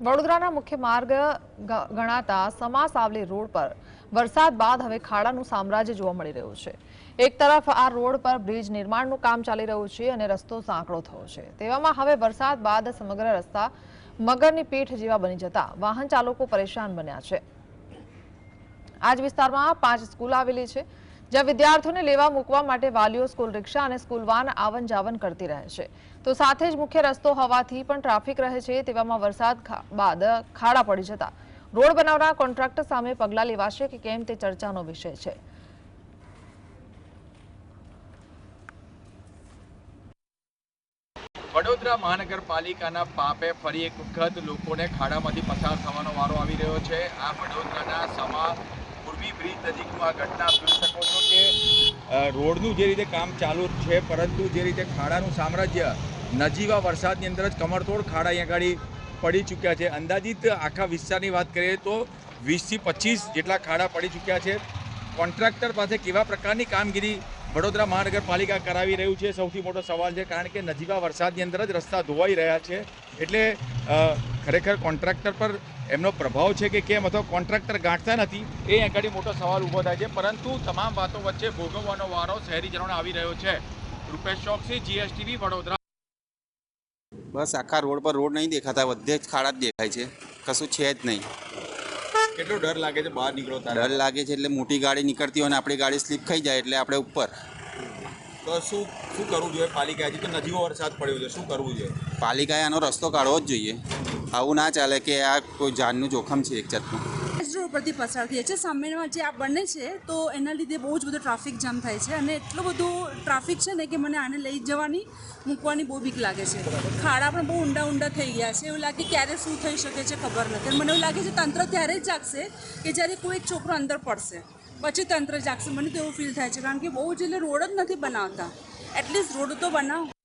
વડોદરાના મુખ્ય માર્ગ ગણાતા સમા સાવલી રોડ પર વરસાદ બાદ હવે ખાડાનું સામ્રાજ્ય જોવા મળી રહ્યું છે। એક તરફ આ રોડ પર બ્રિજ નિર્માણનું કામ ચાલી રહ્યું છે અને રસ્તો સાંકડો થયો છે। તેવામાં હવે વરસાદ બાદ સમગ્ર રસ્તા મગરની પીઠ જેવા બની જતા વાહન ચાલકો પરેશાન બન્યા છે। આ જ વિસ્તારમાં 5 સ્કૂલ આવેલી છે, જ્યાં વિદ્યાર્થીઓને લેવા મૂકવા માટે વાલીઓ સ્કૂલ રિક્ષા અને સ્કૂલ વાન આવન જાવન કરતી રહે છે। તો સાથે જ મુખ્ય રસ્તો હોવાથી પણ ટ્રાફિક રહે છે। તેવામાં વરસાદ બાદ ખાડા પડી જતા રોડ બનાવનાર કોન્ટ્રાક્ટર સામે પગલાં લેવાશે કે કેમ તે ચર્ચાનો વિષય છે। વડોદરા મહાનગરપાલિકાના પાપે ફરી એક વખત લોકોને ખાડામાંથી પસાર થવાનો વારો આવી રહ્યો છે। આ વડોદરાના સમા પૂર્વી બ્રિજ નજીકનું આ ઘટના જોઈ શકો છો કે રોડનું જે રીતે કામ ચાલુ છે, પરંતુ જે રીતે ખાડાનું સામ્રાજ્ય નજીવા વરસાદની અંદર જ કમરતોડ ખાડા અહીંયા આગળ પડી ચૂક્યા છે। અંદાજિત આખા વિસ્તારની વાત કરીએ તો 20 થી 25 જેટલા ખાડા પડી ચૂક્યા છે। કોન્ટ્રાક્ટર પાસે કેવા પ્રકારની કામગીરી વડોદરા મહાનગરપાલિકા કરાવી રહ્યું છે, સૌથી મોટો સવાલ છે, કારણ કે નજીવા વરસાદની અંદર જ રસ્તા ધોવાઈ રહ્યા છે। એટલે ખરેખર કોન્ટ્રાક્ટર પર એમનો પ્રભાવ છે કે કેમ, અથવા કોન્ટ્રાક્ટર ગાંઠતા નથી, એ આગળ મોટો સવાલ ઊભો થાય છે। પરંતુ તમામ વાતો વચ્ચે ભોગવવાનો વારો શહેરીજનોને આવી રહ્યો છે। રૂપેશ ચોકસી, GSTV, વડોદરા। બસ આખા રોડ પર રોડ નહીં દેખાતા, બધે જ ખાડા જ દેખાય છે, કશું છે જ નહીં। કેટલો ડર લાગે છે બહાર નીકળો ત્યારે? ડર લાગે છે, એટલે મોટી ગાડી નીકળતી હોય અને આપણી ગાડી સ્લીપ ખાઈ જાય એટલે આપણે ઉપર। તો શું કરવું જોઈએ પાલિકાએ? હજી તો નજીવો વરસાદ પડ્યો છે, શું કરવું જોઈએ? પાલિકાએ આનો રસ્તો કાઢવો જ જોઈએ। આવું ના ચાલે કે આ કોઈ જાનનું જોખમ છે એક જાતનું। રોડ પરથી પસાર થઈએ છીએ, સામેમાં જે આ બને છે તો એના લીધે બહુ જ બધો ટ્રાફિક જામ થાય છે અને એટલું બધું ટ્રાફિક છે ને કે મને આને લઈ જવાની મૂકવાની બહુ બીક લાગે છે। ખાડા પણ બહુ ઊંડા થઈ ગયા છે, એવું લાગે ક્યારે શું થઈ શકે છે ખબર નથી। મને એવું લાગે છે તંત્ર ત્યારે જ જાગશે કે જ્યારે કોઈ એક છોકરો અંદર પડશે, પછી તંત્ર જાગશે। મને તો એવું ફીલ થાય છે, કારણ કે બહુ જ એટલે રોડ જ નથી બનાવતા, એટલીસ્ટ રોડ તો બનાવો।